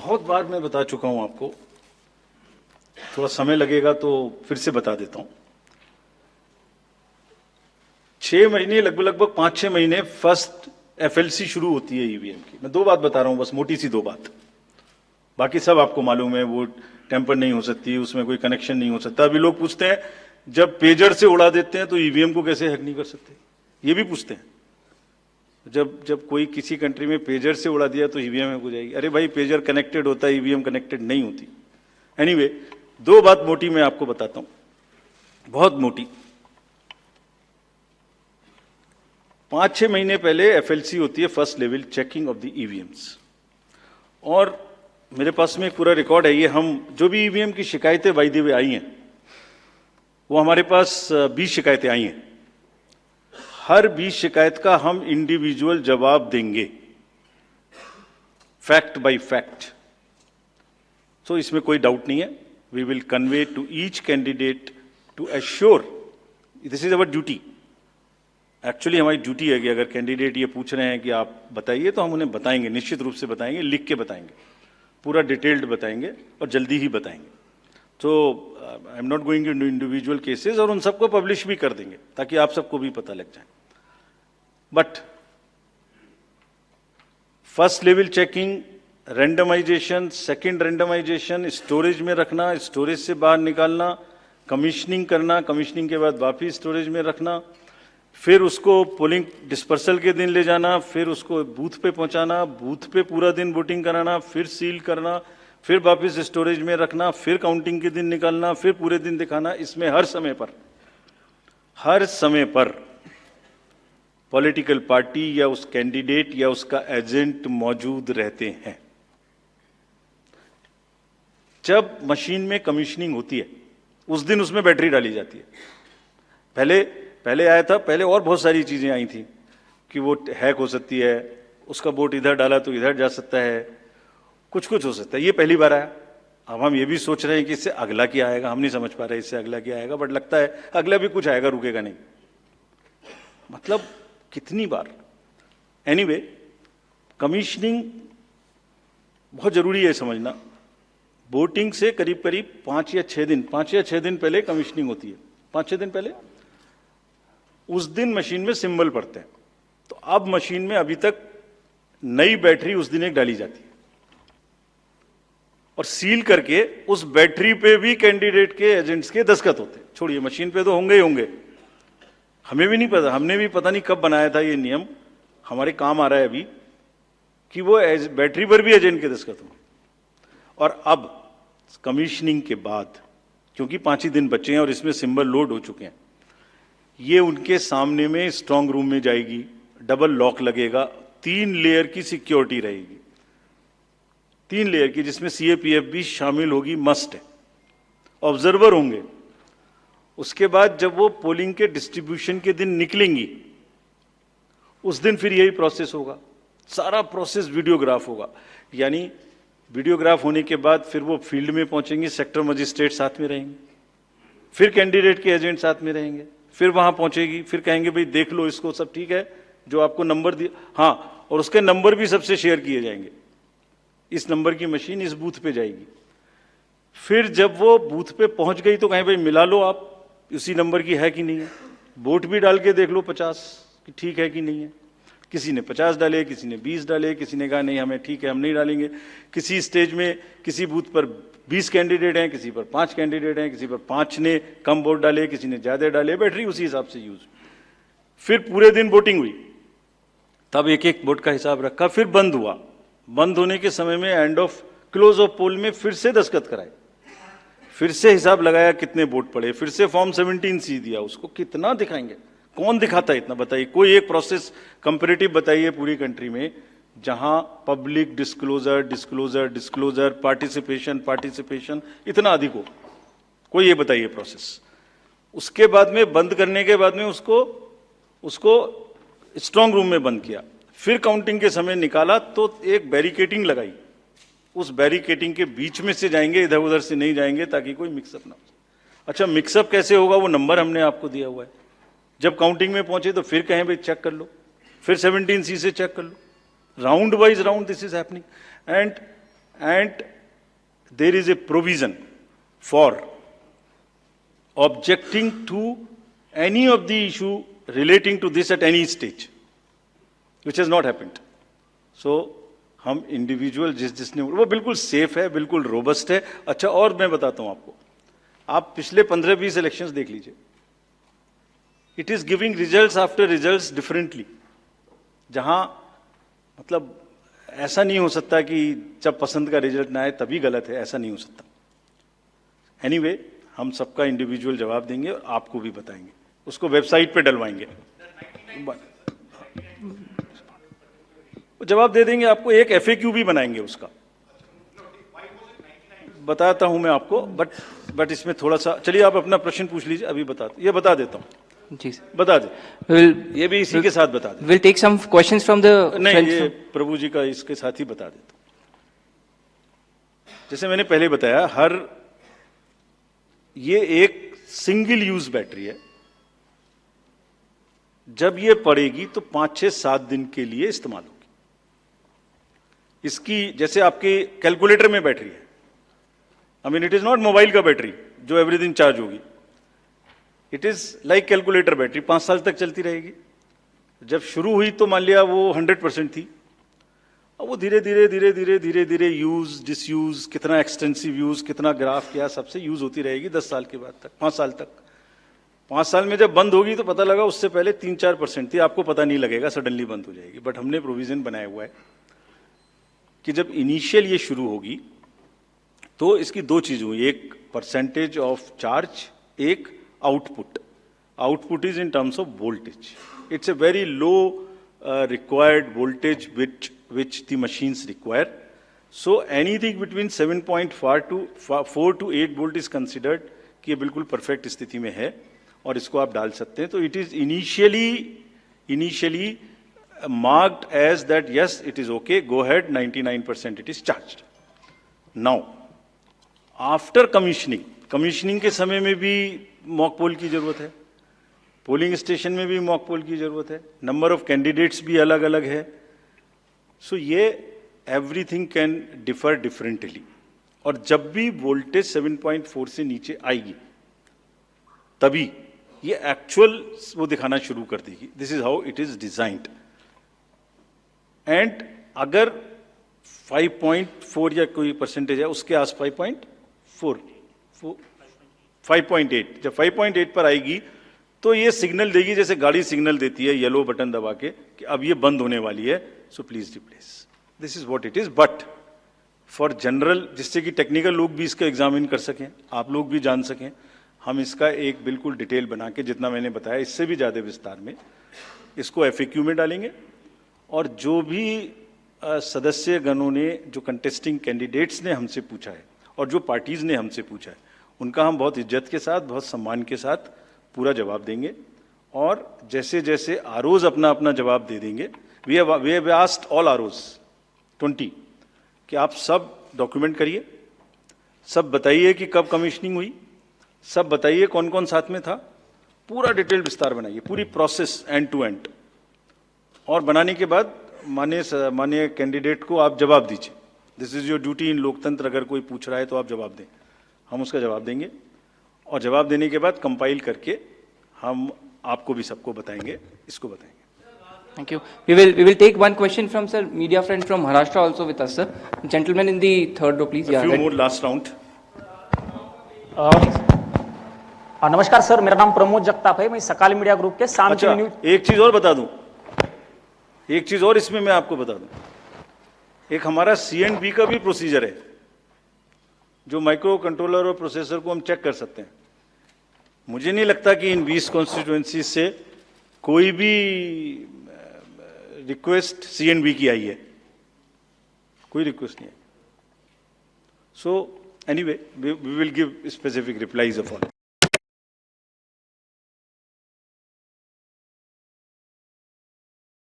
बहुत बार मैं बता चुका हूं आपको, थोड़ा समय लगेगा तो फिर से बता देता हूं। 6 महीने लगभग 5-6 महीने फर्स्ट एफएलसी शुरू होती है ईवीएम की। मैं दो बात बता रहा हूं, बस मोटी सी दो बात, बाकी सब आपको मालूम है। वो टेम्पर नहीं हो सकती, उसमें कोई कनेक्शन नहीं हो सकता। अभी लोग पूछते हैं जब पेजर से उड़ा देते हैं तो ईवीएम को कैसे हैक नहीं कर सकते, ये भी पूछते हैं। जब कोई किसी कंट्री में पेजर से उड़ा दिया तो ईवीएम हैक हो जाएगी। अरे भाई, पेजर कनेक्टेड होता है, ईवीएम कनेक्टेड नहीं होती। एनीवे, दो बात मोटी मैं आपको बताता हूं, बहुत मोटी। 5-6 महीने पहले एफएलसी होती है, first level checking of the EVMs, और मेरे पास में एक पूरा रिकॉर्ड है। ये हम जो भी ईवीएम की शिकायतें बाय द वे आई हैं, वो हमारे पास 20 शिकायतें आई हैं। हर 20 शिकायत का हम इंडिविजुअल जवाब देंगे, फैक्ट बाय फैक्ट। सो इसमें कोई डाउट नहीं है। We will convey to each candidate to assure, this is our duty. Actually हमारी ड्यूटी है कि अगर कैंडिडेट ये पूछ रहे हैं कि आप बताइए, तो हम उन्हें बताएंगे, निश्चित रूप से बताएंगे, लिख के बताएंगे, पूरा डिटेल्ड बताएंगे और जल्दी ही बताएंगे। तो I am not going into individual cases, और उन सबको पब्लिश भी कर देंगे ताकि आप सबको भी पता लग जाए। But first level checking, randomization, second randomization, storage में रखना, स्टोरेज से बाहर निकालना, कमीशनिंग करना, कमीशनिंग के बाद वापिस स्टोरेज में रखना, फिर उसको पोलिंग डिस्पर्सल के दिन ले जाना, फिर उसको बूथ पे पहुंचाना, बूथ पे पूरा दिन वोटिंग कराना, फिर सील करना, फिर वापस स्टोरेज में रखना, फिर काउंटिंग के दिन निकालना, फिर पूरे दिन दिखाना। इसमें हर समय पर पॉलिटिकल पार्टी या उस कैंडिडेट या उसका एजेंट मौजूद रहते हैं। जब मशीन में कमीशनिंग होती है उस दिन उसमें बैटरी डाली जाती है। पहले आया था, पहले और बहुत सारी चीजें आई थी कि वो हैक हो सकती है, उसका वोट इधर डाला तो इधर जा सकता है, कुछ हो सकता है। ये पहली बार आया। अब हम ये भी सोच रहे हैं कि इससे अगला क्या आएगा, हम नहीं समझ पा रहे इससे अगला क्या आएगा, बट लगता है अगला भी कुछ आएगा, रुकेगा नहीं। मतलब कितनी बार। एनीवे, कमीशनिंग बहुत जरूरी है समझना। वोटिंग से करीब 5 या 6 दिन पहले कमीशनिंग होती है। 5-6 दिन पहले उस दिन मशीन में सिंबल पड़ते हैं। तो अब मशीन में अभी तक नई बैटरी उस दिन एक डाली जाती है, और सील करके उस बैटरी पे भी कैंडिडेट के एजेंट्स के दस्तखत होते हैं। छोड़िए, मशीन पे तो होंगे ही होंगे, हमें भी नहीं पता, हमने भी पता नहीं कब बनाया था ये नियम, हमारे काम आ रहा है अभी कि वो बैटरी पर भी एजेंट के दस्तखत हो। और अब कमीशनिंग के बाद, क्योंकि 5 ही दिन बचे हैं और इसमें सिंबल लोड हो चुके हैं, ये उनके सामने में स्ट्रांग रूम में जाएगी, डबल लॉक लगेगा, 3 लेयर की सिक्योरिटी रहेगी, 3 लेयर की, जिसमें सीएपीएफ भी शामिल होगी, मस्ट है। ऑब्जर्वर होंगे। उसके बाद जब वो पोलिंग के डिस्ट्रीब्यूशन के दिन निकलेंगी, उस दिन फिर यही प्रोसेस होगा, सारा प्रोसेस वीडियोग्राफ होगा। यानी वीडियोग्राफ होने के बाद फिर वो फील्ड में पहुंचेंगे, सेक्टर मजिस्ट्रेट साथ में रहेंगे, फिर कैंडिडेट के एजेंट साथ में रहेंगे, फिर वहां पहुंचेगी, फिर कहेंगे भाई देख लो इसको, सब ठीक है, जो आपको नंबर दिया, हाँ, और उसके नंबर भी सबसे शेयर किए जाएंगे। इस नंबर की मशीन इस बूथ पे जाएगी। फिर जब वो बूथ पे पहुंच गई तो कहें भाई मिला लो आप, उसी नंबर की है कि नहीं है, वोट भी डाल के देख लो 50 कि ठीक है कि नहीं है। किसी ने 50 डाले, किसी ने 20 डाले, किसी ने कहा नहीं हमें ठीक है, हम नहीं डालेंगे। किसी स्टेज में किसी बूथ पर 20 कैंडिडेट हैं, किसी पर 5 कैंडिडेट हैं, किसी पर 5 ने कम वोट डाले, किसी ने ज्यादा डाले, बैटरी उसी हिसाब से यूज। फिर पूरे दिन वोटिंग हुई, तब एक एक वोट का हिसाब रखा, फिर बंद हुआ। बंद होने के समय में क्लोज ऑफ पोल में फिर से दस्तखत कराए, फिर से हिसाब लगाया कितने वोट पड़े, फिर से फॉर्म 17C दिया। उसको कितना दिखाएंगे, कौन दिखाता है इतना, बताइए। कोई एक प्रोसेस कंपैरेटिव बताइए पूरी कंट्री में जहां पब्लिक डिस्क्लोजर, पार्टिसिपेशन इतना अधिक हो, कोई ये बताइए प्रोसेस। उसके बाद में बंद करने के बाद में उसको स्ट्रांग रूम में बंद किया, फिर काउंटिंग के समय निकाला तो एक बैरिकेटिंग लगाई, उस बैरिकेटिंग के बीच में से जाएंगे, इधर उधर से नहीं जाएंगे, ताकि कोई मिक्सअप ना हो। अच्छा, मिक्सअप कैसे होगा, वो नंबर हमने आपको दिया हुआ है। जब काउंटिंग में पहुंचे तो फिर कहें भाई चेक कर लो, फिर 17C से चेक कर लो, round wise round this is happening. and there is a provision for objecting to any of the issue relating to this at any stage, which has not happened. So हम individual जिसने वो बिल्कुल safe है, बिल्कुल robust है. अच्छा, और मैं बताता हूं आपको, आप पिछले 15-20 इलेक्शंस देख लीजिए. It is giving results after results differently. जहां मतलब ऐसा नहीं हो सकता कि जब पसंद का रिजल्ट ना आए तभी गलत है, ऐसा नहीं हो सकता. एनीवे, हम सबका इंडिविजुअल जवाब देंगे और आपको भी बताएंगे, उसको वेबसाइट पे डलवाएंगे, जवाब दे देंगे आपको. एक FAQ भी बनाएंगे उसका, बताता हूं मैं आपको. बट इसमें थोड़ा सा, चलिए आप अपना प्रश्न पूछ लीजिए, अभी ये बता देता हूं. जी सर, बता दे. ये भी इसी के साथ बता दे. Will take some questions from the, नहीं, ये प्रभु जी का इसके साथ ही बता देता हूं. जैसे मैंने पहले बताया, ये एक सिंगल यूज बैटरी है. जब ये पड़ेगी तो 5-6-7 दिन के लिए इस्तेमाल होगी. इसकी जैसे आपके कैलकुलेटर में बैटरी है. I mean, it is not mobile का बैटरी जो एवरीथिंग चार्ज होगी. It is like calculator battery, 5 साल तक चलती रहेगी. जब शुरू हुई तो मान लिया वो 100% थी. अब वो धीरे धीरे धीरे धीरे धीरे धीरे यूज, डिसयूज, कितना एक्सटेंसिव यूज, कितना ग्राफ किया, सबसे यूज होती रहेगी 10 साल के बाद तक, 5 साल तक. 5 साल में जब बंद होगी तो पता लगा उससे पहले 3-4% थी, आपको पता नहीं लगेगा, सडनली बंद हो जाएगी. बट हमने प्रोविजन बनाया हुआ है कि जब इनिशियल ये शुरू होगी तो इसकी 2 चीज हुई, एक परसेंटेज ऑफ चार्ज, एक output. Output is in terms of voltage. It's a very low required voltage which the machines require. So anything between 7.4 to 8 volt is considered कि ये बिल्कुल परफेक्ट स्थिति में है और इसको आप डाल सकते हैं. तो it is initially marked as that yes, it is okay, go ahead, 99% it is charged. Now after commissioning के समय में भी मॉक पोल की जरूरत है, पोलिंग स्टेशन में भी मॉक पोल की जरूरत है, नंबर ऑफ कैंडिडेट्स भी अलग अलग है. सो ये एवरीथिंग कैन डिफर डिफरेंटली. और जब भी वोल्टेज 7.4 से नीचे आएगी तभी ये एक्चुअल वो दिखाना शुरू कर देगी. This is how it is designed. And अगर 5.4 या कोई परसेंटेज है उसके आस 5.8, जब 5.8 पर आएगी तो ये सिग्नल देगी, जैसे गाड़ी सिग्नल देती है येलो बटन दबा के कि अब ये बंद होने वाली है, so please replace. This is what it is. But for general, जिससे कि टेक्निकल लोग भी इसका एग्जामिन कर सकें, आप लोग भी जान सकें, हम इसका एक बिल्कुल डिटेल बना के, जितना मैंने बताया इससे भी ज्यादा विस्तार में, इसको FAQ में डालेंगे. और जो भी सदस्य गणों ने, जो कंटेस्टिंग कैंडिडेट्स ने हमसे पूछा है और जो पार्टीज ने हमसे पूछा है, उनका हम बहुत इज्जत के साथ, बहुत सम्मान के साथ पूरा जवाब देंगे. और जैसे जैसे आरओज अपना अपना जवाब दे देंगे, we have asked all ROs 20 कि आप सब डॉक्यूमेंट करिए, सब बताइए कि कब कमीशनिंग हुई, सब बताइए कौन कौन साथ में था, पूरा डिटेल विस्तार बनाइए, पूरी प्रोसेस एंड टू एंड. और बनाने के बाद माननीय कैंडिडेट को आप जवाब दीजिए. दिस इज योर ड्यूटी इन लोकतंत्र. अगर कोई पूछ रहा है तो आप जवाब दें, हम उसका जवाब देंगे. और जवाब देने के बाद कंपाइल करके हम आपको भी सबको बताएंगे, इसको बताएंगे. Thank you. We will take one question from sir, media friend from Maharashtra also with us, sir. Gentleman in the third row, please. A few more last round. नमस्कार सर, मेरा नाम प्रमोद जगताप है, मैं सकाल मीडिया ग्रुप के शाम अच्छा, news. एक चीज और बता दूं, एक चीज और इसमें मैं आपको बता दूं. एक हमारा C&B का भी प्रोसीजर है, जो माइक्रो कंट्रोलर और प्रोसेसर को हम चेक कर सकते हैं. मुझे नहीं लगता कि इन 20 कॉन्स्टिट्यूएंसी से कोई भी रिक्वेस्ट C&B की आई है, कोई रिक्वेस्ट नहीं है. So anyway, we will give specific replies of all.